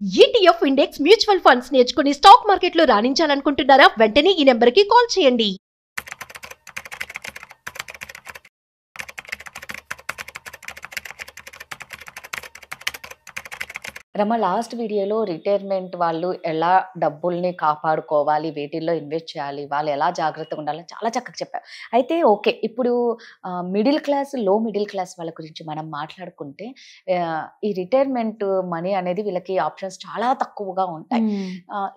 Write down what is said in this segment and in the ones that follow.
ETF index mutual funds నేర్చుకుని stock మార్కెట్లో రాణించాలనుకుంటున్నారా? వెంటనే ఈ నెంబర్కి కాల్ చేయండి. రమ లాస్ట్ వీడియోలో రిటైర్మెంట్ వాళ్ళు ఎలా డబ్బుల్ని కాపాడుకోవాలి, వేటిల్లో ఇన్వెస్ట్ చేయాలి, వాళ్ళు ఎలా జాగ్రత్తగా ఉండాలని చాలా చక్కగా చెప్పారు. అయితే ఓకే, ఇప్పుడు మిడిల్ క్లాస్, లో మిడిల్ క్లాస్ వాళ్ళ గురించి మనం మాట్లాడుకుంటే ఈ రిటైర్మెంట్ మనీ అనేది వీళ్ళకి ఆప్షన్స్ చాలా తక్కువగా ఉంటాయి.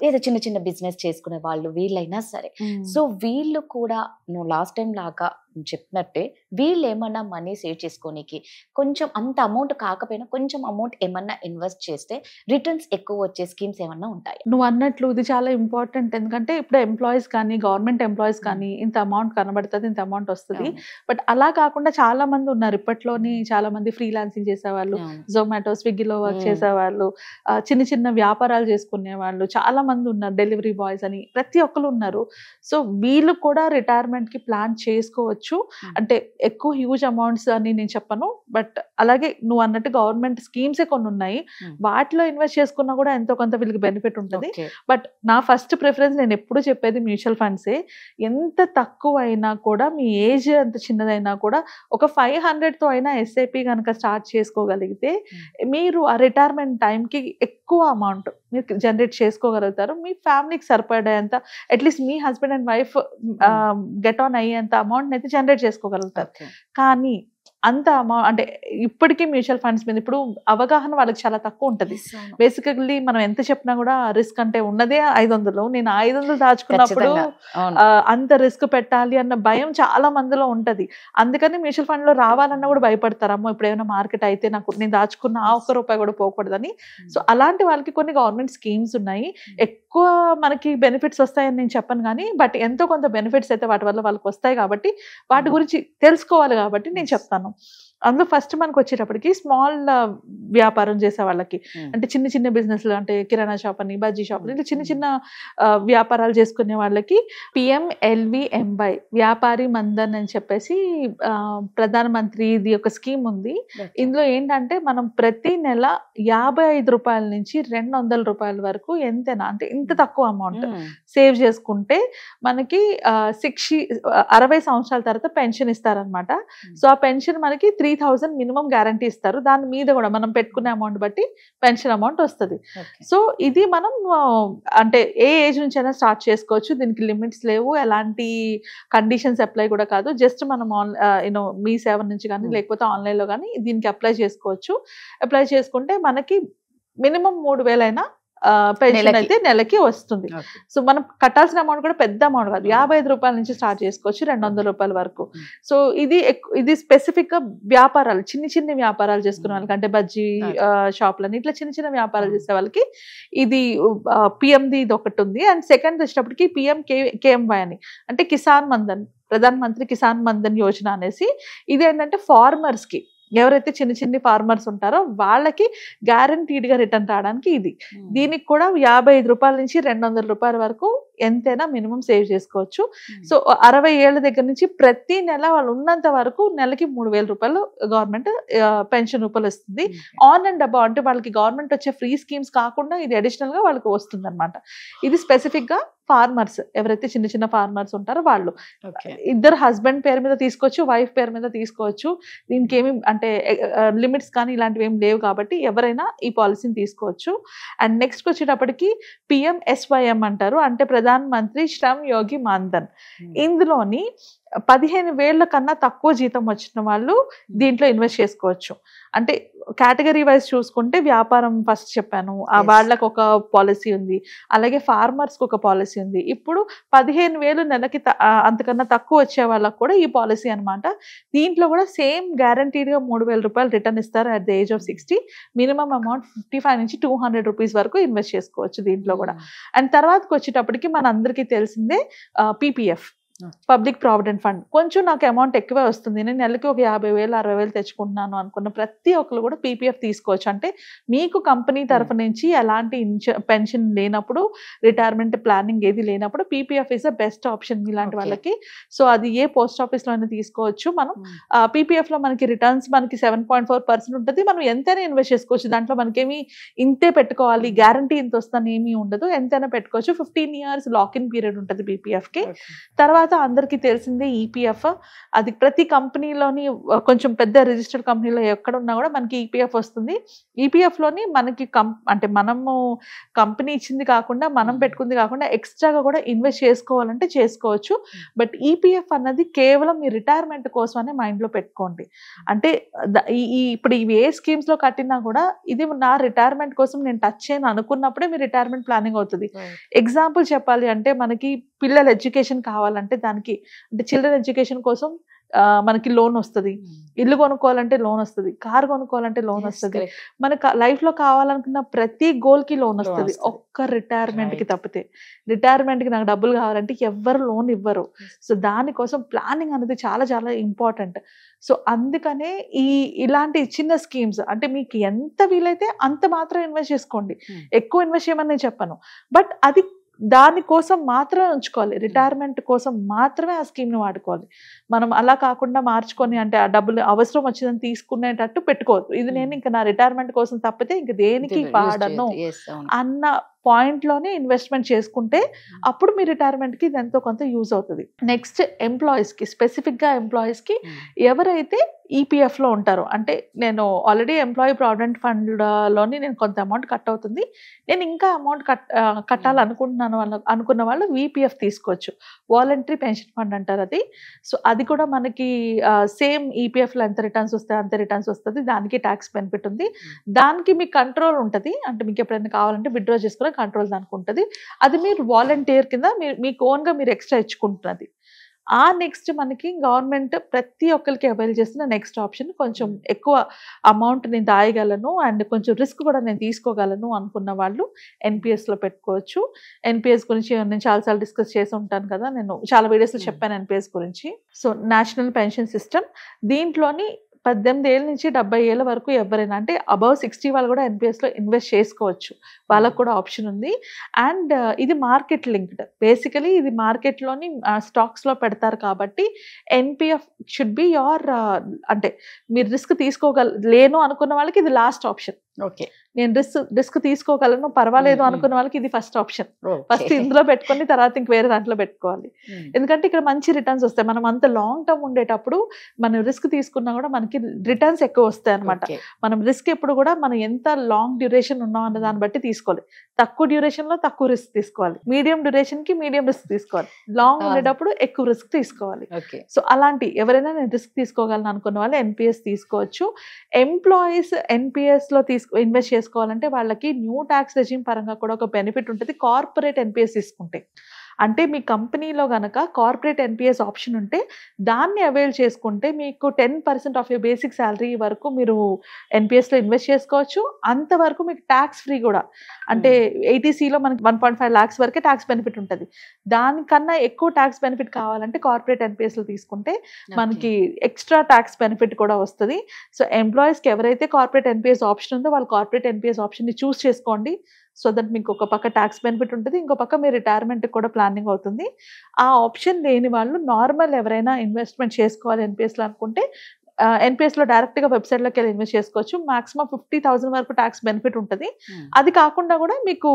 ఏదో చిన్న చిన్న బిజినెస్ చేసుకునే వాళ్ళు వీళ్ళైనా సరే. సో వీళ్ళు కూడా నువ్వు లాస్ట్ టైం లాగా చెప్పినట్టే వీళ్ళు ఏమన్నా మనీ సేవ్ చేసుకోనికి కొంచెం అంత అమౌంట్ కాకపోయినా కొంచెం అమౌంట్ ఏమన్నా ఇన్వెస్ట్ చేస్తే రిటర్న్స్ ఎక్కువ వచ్చే స్కీమ్స్ ఏమన్నా ఉంటాయి? నువ్వు అన్నట్లు ఇది చాలా ఇంపార్టెంట్. ఎందుకంటే ఇప్పుడు ఎంప్లాయీస్ కానీ, గవర్నమెంట్ ఎంప్లాయీస్ కానీ ఇంత అమౌంట్ కనబడుతుంది, ఇంత అమౌంట్ వస్తుంది. బట్ అలా కాకుండా చాలా మంది ఉన్నారు ఇప్పట్లోని. చాలా మంది ఫ్రీలాన్సింగ్ చేసేవాళ్ళు, జొమాటో, స్విగ్గీలో వర్క్ చేసేవాళ్ళు, చిన్న చిన్న వ్యాపారాలు చేసుకునే వాళ్ళు చాలా మంది ఉన్నారు, డెలివరీ బాయ్స్ అని ప్రతి ఒక్కరు ఉన్నారు. సో వీళ్ళు కూడా రిటైర్మెంట్ కి ప్లాన్ చేసుకోవచ్చు. అంటే ఎక్కువ హ్యూజ్ అమౌంట్స్ అని నేను చెప్పను, బట్ అలాగే నువ్వు అన్నట్టు గవర్నమెంట్ స్కీమ్సే కొన్ని ఉన్నాయి, వాటిలో ఇన్వెస్ట్ చేసుకున్నా కూడా ఎంతో కొంత వీళ్ళకి బెనిఫిట్ ఉంటుంది. బట్ నా ఫస్ట్ ప్రిఫరెన్స్ నేను ఎప్పుడు చెప్పేది మ్యూచువల్ ఫండ్సే. ఎంత తక్కువ అయినా కూడా, మీ ఏజ్ ఎంత చిన్నదైనా కూడా ఒక 500తో అయినా ఎస్ఐపి కనుక స్టార్ట్ చేసుకోగలిగితే మీరు ఆ రిటైర్మెంట్ టైంకి ఎక్కువ అమౌంట్ మీరు జనరేట్ చేసుకోగలుగుతారు. మీ ఫ్యామిలీకి సరిపడేంత, at least me husband and wife get on అయ్యేంత అమౌంట్ అయితే జనరేట్ చేసుకోగలుగుతారు. కానీ అంత అమౌంట్ అంటే ఇప్పటికీ మ్యూచువల్ ఫండ్స్ మీద ఇప్పుడు అవగాహన వాళ్ళకి చాలా తక్కువ ఉంటుంది. బేసికల్లీ మనం ఎంత చెప్పినా కూడా రిస్క్ అంటే ఉన్నదే 500. నేను 500 దాచుకున్నప్పుడు అంత రిస్క్ పెట్టాలి అన్న భయం చాలా మందిలో ఉంటది. అందుకని మ్యూచువల్ ఫండ్ లో రావాలన్నా కూడా భయపడతారు. అమ్మో ఇప్పుడు ఏమైనా మార్కెట్ అయితే నాకు నేను దాచుకున్న ₹1 కూడా పోకూడదని. సో అలాంటి వాళ్ళకి కొన్ని గవర్నమెంట్ స్కీమ్స్ ఉన్నాయి. ఎక్కువ మనకి బెనిఫిట్స్ వస్తాయని నేను చెప్పను కానీ, బట్ ఎంతో కొంత బెనిఫిట్స్ అయితే వాటి వల్ల వాళ్ళకి వస్తాయి కాబట్టి వాటి గురించి తెలుసుకోవాలి కాబట్టి నేను చెప్తాను. అందులో ఫస్ట్ మనకు వచ్చేటప్పటికి స్మాల్ వ్యాపారం చేసే వాళ్ళకి, అంటే చిన్న చిన్న బిజినెస్లు, అంటే కిరాణా షాప్ అని, బజ్జీ షాప్ అని, చిన్న చిన్న వ్యాపారాలు చేసుకునే వాళ్ళకి PMLVMY వ్యాపారి మన్ధన్ అని చెప్పేసి ప్రధానమంత్రి ఇది ఒక స్కీమ్ ఉంది. ఇందులో ఏంటంటే మనం ప్రతి నెల ₹55 నుంచి ₹200 వరకు ఎంతైనా, అంటే ఇంత తక్కువ అమౌంట్ సేవ్ చేసుకుంటే మనకి 60 సంవత్సరాల తర్వాత పెన్షన్ ఇస్తారనమాట. సో ఆ పెన్షన్ మనకి 3000 మినిమం గ్యారంటీ ఇస్తారు. దాని మీద కూడా మనం పెట్టుకునే అమౌంట్ బట్టి పెన్షన్ అమౌంట్ వస్తుంది. సో ఇది మనం అంటే ఏ ఏజ్ నుంచి అయినా స్టార్ట్ చేసుకోవచ్చు. దీనికి లిమిట్స్ లేవు, ఎలాంటి కండిషన్స్ అప్లై కూడా కాదు. జస్ట్ మనం మీ సేవ నుంచి కానీ లేకపోతే ఆన్లైన్లో కానీ దీనికి అప్లై చేసుకోవచ్చు. అప్లై చేసుకుంటే మనకి మినిమం 3000 అయినా పెన్షన్ అయితే నెలకి వస్తుంది. సో మనం కట్టాల్సిన అమౌంట్ కూడా పెద్ద అమౌంట్ కాదు, ₹55 నుంచి స్టార్ట్ చేసుకోవచ్చు ₹200 వరకు. సో ఇది స్పెసిఫిక్ గా వ్యాపారాలు, చిన్న చిన్న వ్యాపారాలు చేసుకునే వాళ్ళకి, అంటే బజ్జీ షాప్లని ఇట్లా చిన్న చిన్న వ్యాపారాలు చేసే వాళ్ళకి ఇది PMది ఇది ఒకటి ఉంది. అండ్ సెకండ్ వచ్చేటప్పటికి PMKMY అని, అంటే కిసాన్ మన్ధన్, ప్రధాన మంత్రి కిసాన్ మన్ధన్ యోజన అనేసి. ఇది ఏంటంటే ఫార్మర్స్ కి, ఎవరైతే చిన్న చిన్న ఫార్మర్స్ ఉంటారో వాళ్ళకి గ్యారంటీడ్ గా రిటర్న్ రావడానికి ఇది. దీనికి కూడా ₹55 నుంచి ₹200 వరకు ఎంతైనా మినిమం సేవ్ చేసుకోవచ్చు. సో 60 ఏళ్ల దగ్గర నుంచి ప్రతి నెల వాళ్ళు ఉన్నంత వరకు నెలకి ₹3000 గవర్నమెంట్ పెన్షన్ రూపాయలు వస్తుంది. ఆన్ అండ్ అబౌవ్, అంటే వాళ్ళకి గవర్నమెంట్ వచ్చే ఫ్రీ స్కీమ్స్ కాకుండా ఇది అడిషనల్ గా వాళ్ళకి వస్తుంది అనమాట. ఇది స్పెసిఫిక్ గా ఫార్మర్స్, ఎవరైతే చిన్న చిన్న ఫార్మర్స్ ఉంటారో వాళ్ళు. ఇద్దరు హస్బెండ్ పేరు మీద తీసుకోవచ్చు, వైఫ్ పేరు మీద తీసుకోవచ్చు. దీనికి ఏమి అంటే లిమిట్స్ కానీ ఇలాంటివి ఏమి లేవు కాబట్టి ఎవరైనా ఈ పాలసీని తీసుకోవచ్చు. అండ్ నెక్స్ట్ వచ్చేటప్పటికి PMSYM అంటారు, అంటే ప్రధాన మంత్రి శ్రమ్ యోగి మాన్ధన్. ఇందులోని 15,000 కన్నా తక్కువ జీతం వచ్చిన వాళ్ళు దీంట్లో ఇన్వెస్ట్ చేసుకోవచ్చు. అంటే కేటగిరీ వైజ్ చూసుకుంటే వ్యాపారం ఫస్ట్ చెప్పాను, వాళ్ళకు ఒక పాలసీ ఉంది, అలాగే ఫార్మర్స్ కి ఒక పాలసీ ఉంది. ఇప్పుడు 15,000 నెలకి అంతకన్నా తక్కువ వచ్చే వాళ్ళకు కూడా ఈ పాలసీ అనమాట. దీంట్లో కూడా సేమ్ గ్యారంటీడ్ గా ₹3000 రిటర్న్ ఇస్తారు at the age of 60. Minimum amount 55 నుంచి ₹200 వరకు ఇన్వెస్ట్ చేసుకోవచ్చు దీంట్లో కూడా. అండ్ తర్వాతకి వచ్చేటప్పటికి మన అందరికీ తెలిసిందే PPF, పబ్లిక్ ప్రావిడెంట్ ఫండ్ కొంచెం నాకు అమౌంట్ ఎక్కువే వస్తుంది, నేను నెలకి ఒక 50,000 60,000 తెచ్చుకుంటున్నాను అనుకున్న ప్రతి ఒక్కరు కూడా పీపీఎఫ్ తీసుకోవచ్చు. అంటే మీకు కంపెనీ తరఫు నుంచి ఎలాంటి పెన్షన్ లేనప్పుడు, రిటైర్మెంట్ ప్లానింగ్ ఏది లేనప్పుడు PPF is the best option మీలాంటి వాళ్ళకి. సో అది ఏ పోస్ట్ ఆఫీస్ లో అయినా తీసుకోవచ్చు. మనం పీపీఎఫ్ లో మనకి రిటర్న్స్ మనకి 7.4% ఉంటుంది. మనం ఎంతైనా ఇన్వెస్ట్ చేసుకోవచ్చు. దాంట్లో మనకేమి ఇంతే పెట్టుకోవాలి, గ్యారంటీ ఇంత వస్తుందని ఏమీ ఉండదు, ఎంతైనా పెట్టుకోవచ్చు. 15 years లాక్-ఇన్ పీరియడ్ ఉంటుంది పీపీఎఫ్ కి. తర్వాత అందరికీ తెలిసిందే ఈపీఎఫ్, అది ప్రతి కంపెనీలోని కొంచెం పెద్ద రిజిస్టర్డ్ కంపెనీలో ఎక్కడ ఉన్నా కూడా మనకి ఈపీఎఫ్ వస్తుంది. ఈపీఎఫ్ లోని మనకి అంటే మనము కంపెనీ ఇచ్చింది కాకుండా, మనం పెట్టుకుంది కాకుండా ఎక్స్ట్రాగా కూడా ఇన్వెస్ట్ చేసుకోవాలంటే చేసుకోవచ్చు. బట్ ఈపీఎఫ్ అన్నది కేవలం మీ రిటైర్మెంట్ కోసం అనే మైండ్ లో పెట్టుకోండి. అంటే ఇప్పుడు ఇవి ఏ స్కీమ్స్ లో కట్టినా కూడా ఇది నా రిటైర్మెంట్ కోసం నేను టచ్ చేయను అనుకున్నప్పుడే మీ రిటైర్మెంట్ ప్లానింగ్ అవుతుంది. ఎగ్జాంపుల్ చెప్పాలి అంటే మనకి పిల్లల ఎడ్యుకేషన్ కావాలంటే దానికి, అంటే చిల్డ్రన్ ఎడ్యుకేషన్ కోసం మనకి లోన్ వస్తుంది, ఇల్లు కొనుక్కోవాలంటే లోన్ వస్తుంది, కార్ కొనుక్కోవాలంటే లోన్ వస్తుంది, మనకు లైఫ్ లో కావాలనుకున్న ప్రతి గోల్ కి లోన్ వస్తుంది. ఒక్క రిటైర్మెంట్ కి తప్పితే, రిటైర్మెంట్ కి నాకు డబ్బులు కావాలంటే ఎవ్వరు లోన్ ఇవ్వరు. సో దానికోసం ప్లానింగ్ అనేది చాలా చాలా ఇంపార్టెంట్. సో అందుకనే ఇలాంటి చిన్న స్కీమ్స్, అంటే మీకు ఎంత వీలైతే అంత మాత్రం ఇన్వెస్ట్ చేసుకోండి, ఎక్కువ ఇన్వెస్ట్ చేయమని నేను చెప్పను. బట్ అది దానికోసం మాత్రమే ఉంచుకోవాలి, రిటైర్మెంట్ కోసం మాత్రమే ఆ స్కీమ్ ని వాడుకోవాలి. మనం అలా కాకుండా మార్చుకొని, అంటే ఆ డబ్బులు అవసరం వచ్చిందని తీసుకునేటట్టు పెట్టుకోవద్దు. ఇది నేను ఇంకా నా రిటైర్మెంట్ కోసం తప్పితే ఇంక దేనికి వాడను అన్న పాయింట్ లోనే ఇన్వెస్ట్మెంట్ చేసుకుంటే అప్పుడు మీ రిటైర్మెంట్ కి ఇది ఎంతో కొంత యూజ్ అవుతుంది. నెక్స్ట్ ఎంప్లాయీస్ కి, స్పెసిఫిక్ గా ఎంప్లాయీస్ కి ఎవరైతే ఈపీఎఫ్ లో ఉంటారో, అంటే నేను ఆల్రెడీ ఎంప్లాయీ ప్రావిడెంట్ ఫండ్ లోని నేను కొంత అమౌంట్ కట్ అవుతుంది, నేను ఇంకా అమౌంట్ కట్టాలనుకుంటున్నాను అనుకున్న వాళ్ళు వీపీఎఫ్ తీసుకోవచ్చు. వాలంటరీ పెన్షన్ ఫండ్ అంటారు అది. సో అది కూడా మనకి సేమ్ ఈపీఎఫ్ లో ఎంత రిటర్న్స్ వస్తాయి అంత రిటర్న్స్ వస్తుంది. దానికి ట్యాక్స్ బెనిఫిట్ ఉంది, దానికి మీకు కంట్రోల్ ఉంటుంది. అంటే మీకు ఎప్పుడైనా కావాలంటే విత్డ్రా చేసుకునే కంట్రోల్ దానికి ఉంటుంది. అది మీరు వాలంటీర్ కింద మీకు ఓన్ గా మీరు ఎక్స్ట్రా ఇచ్చుకుంటున్నది. ఆ నెక్స్ట్ మనకి గవర్నమెంట్ ప్రతి ఒక్కరికి అవైల్ చేస్తున్న నెక్స్ట్ ఆప్షన్, కొంచెం ఎక్కువ అమౌంట్ నేను దాయగలను అండ్ కొంచెం రిస్క్ కూడా నేను తీసుకోగలను అనుకున్న వాళ్ళు ఎన్పిఎస్ లో పెట్టుకోవచ్చు. ఎన్పిఎస్ గురించి నేను చాలాసార్లు డిస్కస్ చేసి ఉంటాను కదా, నేను చాలా వీడియోస్ లో చెప్పాను ఎన్పిఎస్ గురించి. సో నేషనల్ పెన్షన్ సిస్టమ్, దీంట్లోని 18 ఏళ్ళ నుంచి 70 ఏళ్ళ వరకు ఎవరైనా, అంటే అబౌవ్ 60 వాళ్ళు కూడా ఎన్పిఎస్ లో ఇన్వెస్ట్ చేసుకోవచ్చు, వాళ్ళకు కూడా ఆప్షన్ ఉంది. అండ్ ఇది మార్కెట్ లింక్డ్, బేసికలీ ఇది మార్కెట్ లోని స్టాక్స్ లో పెడతారు కాబట్టి ఎన్పిఎఫ్ షుడ్ బి యువర్, అంటే మీరు రిస్క్ తీసుకోలేను అనుకున్న వాళ్ళకి ఇది లాస్ట్ ఆప్షన్. ఓకే, నేను రిస్క్ తీసుకోగలను పర్వాలేదు అనుకున్న వాళ్ళకి ఇది ఫస్ట్ ఆప్షన్. ఫస్ట్ ఇందులో పెట్టుకొని తర్వాత ఇంక వేరే దాంట్లో పెట్టుకోవాలి. ఎందుకంటే ఇక్కడ మంచి రిటర్న్స్ వస్తాయి. మనం అంత లాంగ్ టర్మ్ ఉండేటప్పుడు మనం రిస్క్ తీసుకున్నా కూడా మనకి రిటర్న్స్ ఎక్కువ వస్తాయి అనమాట. మనం రిస్క్ ఎప్పుడు కూడా మనం ఎంత లాంగ్ డ్యూరేషన్ ఉన్నాం అన్న దాన్ని బట్టి తీసుకోవాలి. తక్కువ డ్యూరేషన్ లో తక్కువ రిస్క్ తీసుకోవాలి, మీడియం డ్యూరేషన్ కి మీడియం రిస్క్ తీసుకోవాలి, లాంగ్ ఉండేటప్పుడు ఎక్కువ రిస్క్ తీసుకోవాలి. సో అలాంటి ఎవరైనా నేను రిస్క్ తీసుకోగలను అనుకున్న వాళ్ళు ఎన్పిఎస్ తీసుకోవచ్చు. ఎంప్లాయీస్ ఎన్పిఎస్ లో ఇన్వెస్ట్ చేసుకోవాలంటే వాళ్ళకి న్యూ ట్యాక్స్ రెజిమ్ పరంగా కూడా ఒక బెనిఫిట్ ఉంటుంది. కార్పొరేట్ ఎన్పిఎస్ తీసుకుంటే, అంటే మీ కంపెనీలో గనక కార్పొరేట్ ఎన్పిఎస్ ఆప్షన్ ఉంటే దాన్ని అవైల్ చేసుకుంటే మీకు 10% ఆఫ్ యూర్ బేసిక్ శాలరీ వరకు మీరు ఎన్పిఎస్లో ఇన్వెస్ట్ చేసుకోవచ్చు. అంతవరకు మీకు ట్యాక్స్ ఫ్రీ కూడా, అంటే ఏటీసీలో మనకి 1.5 lakhs వరకే ట్యాక్స్ బెనిఫిట్ ఉంటుంది. దానికన్నా ఎక్కువ ట్యాక్స్ బెనిఫిట్ కావాలంటే కార్పొరేట్ ఎన్పిఎస్లో తీసుకుంటే మనకి ఎక్స్ట్రా ట్యాక్స్ బెనిఫిట్ కూడా వస్తుంది. సో ఎంప్లాయీస్కి ఎవరైతే కార్పొరేట్ ఎన్పిఎస్ ఆప్షన్ ఉందో వాళ్ళు కార్పొరేట్ ఎన్పిఎస్ ఆప్షన్ని చూస్ చేసుకోండి. సో దట్ మీకు ఒక పక్క ట్యాక్స్ బెనిఫిట్ ఉంటుంది, ఇంకో పక్క మీ రిటైర్మెంట్ కూడా ప్లానింగ్ అవుతుంది. ఆ ఆప్షన్ లేని వాళ్ళు నార్మల్ ఎవరైనా ఇన్వెస్ట్మెంట్ చేసుకోవాలి ఎన్పిఎస్లో అనుకుంటే ఎన్పిఎస్లో డైరెక్ట్గా వెబ్సైట్లోకి వెళ్ళి ఇన్వెస్ట్ చేసుకోవచ్చు. మాక్సిమం 50,000 వరకు ట్యాక్స్ బెనిఫిట్ ఉంటుంది. అది కాకుండా కూడా మీకు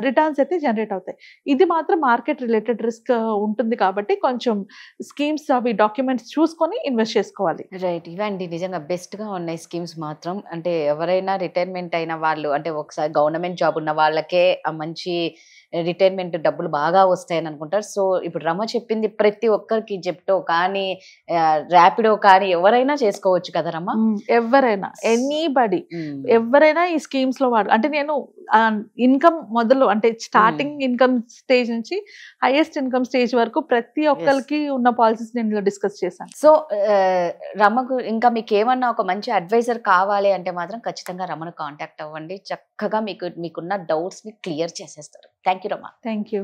రిటర్న్స్ అయితే జనరేట్ అవుతాయి. ఇది మాత్రం మార్కెట్ రిలేటెడ్ రిస్క్ ఉంటుంది కాబట్టి కొంచెం స్కీమ్స్ అవి డాక్యుమెంట్స్ చూసుకొని ఇన్వెస్ట్ చేసుకోవాలి. రైట్, ఇవండి నిజంగా బెస్ట్గా ఉన్నాయి స్కీమ్స్ మాత్రం. అంటే ఎవరైనా రిటైర్మెంట్ అయిన వాళ్ళు, అంటే ఒకసారి గవర్నమెంట్ జాబ్ ఉన్న వాళ్ళకే మంచి రిటైర్మెంట్ డబ్బులు బాగా వస్తాయని అనుకుంటారు. సో ఇప్పుడు రమ చెప్పింది ప్రతి ఒక్కరికి, జెప్టో కానీ ర్యాపిడో కానీ ఎవరైనా చేసుకోవచ్చు కదా రమ? ఎవరైనా, ఎనీబడి, ఎవరైనా ఈ స్కీమ్స్ లో అంటే నేను ఇన్కమ్ మొదలు, అంటే స్టార్టింగ్ ఇన్కమ్ స్టేజ్ నుంచి హైయెస్ట్ ఇన్కమ్ స్టేజ్ వరకు ప్రతి ఒక్కరికి ఉన్న పాలసీస్ నేను డిస్కస్ చేశాను. సో రమకు ఇంకా మీకు ఏమన్నా ఒక మంచి అడ్వైజర్ కావాలి అంటే మాత్రం ఖచ్చితంగా రమను కాంటాక్ట్ అవ్వండి. చక్కగా మీకున్న డౌట్స్ ని క్లియర్ చేసేస్తారు. Thank you Rama. Thank you.